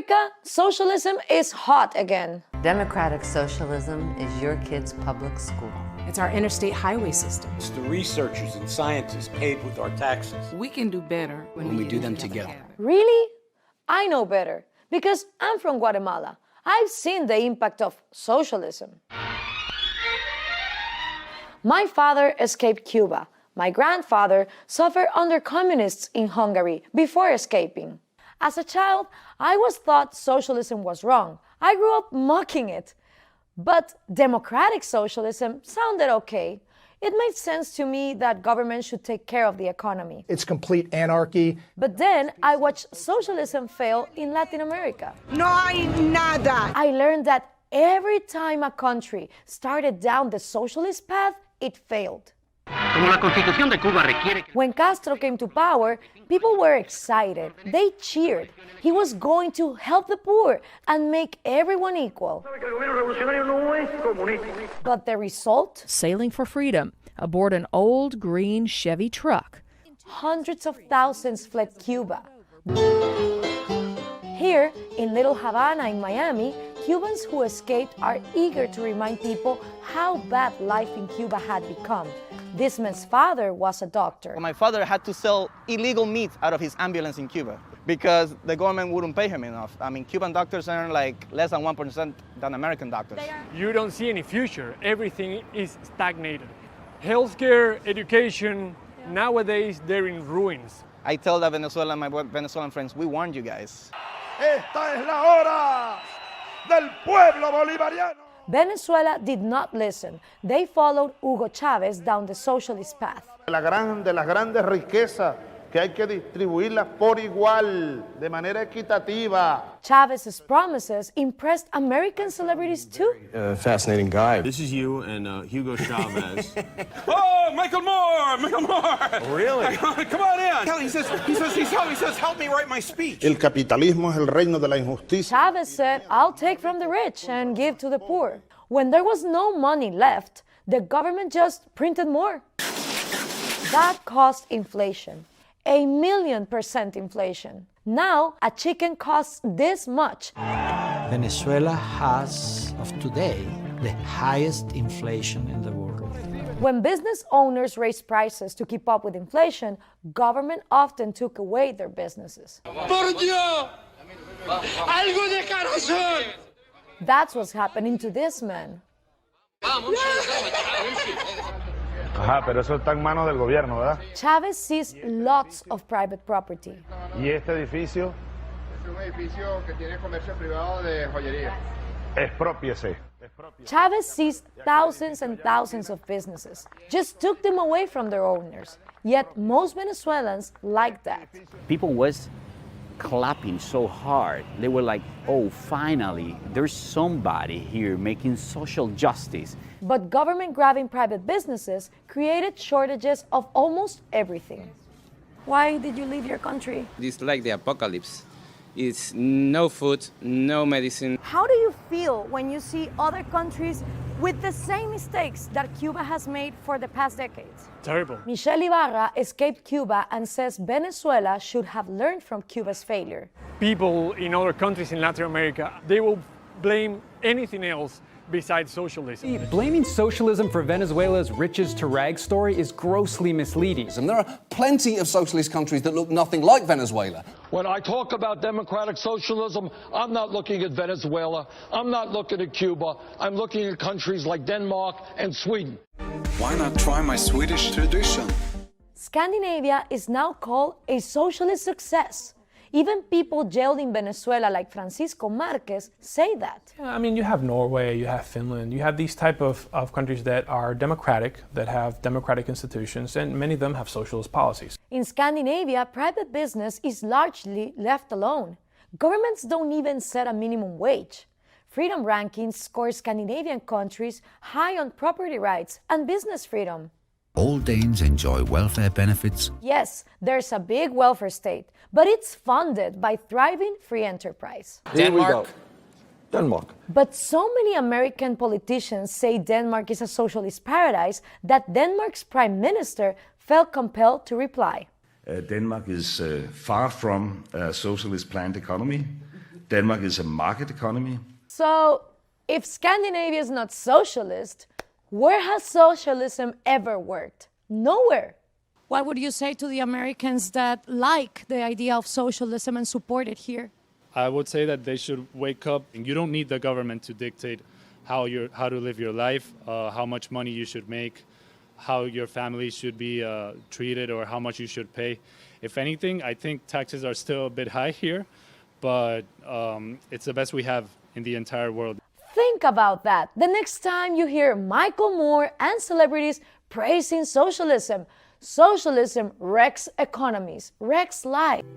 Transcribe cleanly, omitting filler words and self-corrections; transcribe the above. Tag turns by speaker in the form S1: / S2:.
S1: America, socialism is hot again.
S2: Democratic socialism is your kid's public school.
S3: It's our interstate highway system.
S4: It's the researchers and scientists paid with our taxes.
S3: We can do better when we do them together.
S1: Really? I know better, because I'm from Guatemala. I've seen the impact of socialism. My father escaped Cuba. My grandfather suffered under communists in Hungary before escaping. As a child, I was taught socialism was wrong. I grew up mocking it. But democratic socialism sounded okay. It made sense to me that government should take care of the economy.
S5: It's complete anarchy.
S1: But then I watched socialism fail in Latin America.
S6: No hay nada.
S1: I learned that every time a country started down the socialist path, it failed. When Castro came to power, people were excited. They cheered. He was going to help the poor and make everyone equal. But the result?
S7: Sailing for freedom aboard an old green Chevy truck.
S1: Hundreds of thousands fled Cuba. Here, in Little Havana in Miami, Cubans who escaped are eager to remind people how bad life in Cuba had become. This man's father was a doctor.
S8: My father had to sell illegal meat out of his ambulance in Cuba because the government wouldn't pay him enough. I mean, Cuban doctors earn like less than 1% than American doctors.
S9: You don't see any future. Everything is stagnated. Healthcare, education, nowadays they're in ruins.
S8: I tell the Venezuelan, my Venezuelan friends, we warned you guys.
S10: Esta es la hora del pueblo bolivariano.
S1: Venezuela did not listen. They followed Hugo Chávez down the socialist path.
S10: De las grandes riquezas que hay que distribuirlas por igual, de manera equitativa.
S1: Chávez's promises impressed American celebrities too.
S11: Fascinating guy.
S12: This is you and Hugo Chavez.
S4: Oh, Michael Moore! Michael Moore!
S11: Really?
S4: Come on in. He says, help me write my speech.
S10: El capitalismo es el reino de la injusticia.
S1: Chávez said, I'll take from the rich and give to the poor. When there was no money left, the government just printed more. That caused inflation. 1,000,000% inflation. Now, a chicken costs this much.
S13: Venezuela has, of today, the highest inflation in the world.
S1: When business owners raised prices to keep up with inflation, government often took away their businesses.
S10: ¡Por Dios! ¡Algo de corazón!
S1: That's what's happening to this man.
S10: Ajá, pero eso está en manos del gobierno, ¿verdad?
S1: Chávez seized lots of private property.
S10: ¿Y este edificio?
S14: Es un edificio que tiene comercio privado de joyería.
S10: Expropiese.
S1: Chávez seized thousands and thousands of businesses, just took them away from their owners. Yet most Venezuelans liked that.
S15: People was clapping so hard. They were like, oh, finally, there's somebody here making social justice.
S1: But government grabbing private businesses created shortages of almost everything. Why did you leave your country?
S16: It's like the apocalypse. It's no food, no medicine.
S1: How do you feel when you see other countries with the same mistakes that Cuba has made for the past decades?
S9: Terrible.
S1: Michelle Ibarra escaped Cuba and says Venezuela should have learned from Cuba's failure.
S9: People in other countries in Latin America, they will blame anything else besides socialism.
S17: Blaming socialism for Venezuela's riches to rags story is grossly misleading.
S18: There are plenty of socialist countries that look nothing like Venezuela.
S19: When I talk about democratic socialism, I'm not looking at Venezuela, I'm not looking at Cuba, I'm looking at countries like Denmark and Sweden.
S20: Why not try my Swedish tradition?
S1: Scandinavia is now called a socialist success. Even people jailed in Venezuela like Francisco Marquez say that.
S6: I mean, you have Norway, you have Finland, you have these type of countries that are democratic, that have democratic institutions, and many of them have socialist policies.
S1: In Scandinavia, private business is largely left alone. Governments don't even set a minimum wage. Freedom rankings score Scandinavian countries high on property rights and business freedom.
S3: All Danes enjoy welfare benefits.
S1: Yes, there's a big welfare state, but it's funded by thriving free enterprise.
S11: Denmark.
S1: But so many American politicians say Denmark is a socialist paradise that Denmark's prime minister felt compelled to reply.
S2: Denmark is far from a socialist planned economy.
S5: Denmark is a market economy.
S1: So, if Scandinavia is not socialist, where has socialism ever worked? Nowhere.
S11: What would you say to the Americans that like the idea of socialism and support it here?
S21: I would say that they should wake up. You don't need the government to dictate how to live your life, how much money you should make, how your family should be treated, or how much you should pay. If anything, I think taxes are still a bit high here, but it's the best we have in the entire world.
S1: Think about that the next time you hear Michael Moore and celebrities praising socialism. Socialism wrecks economies, wrecks lives.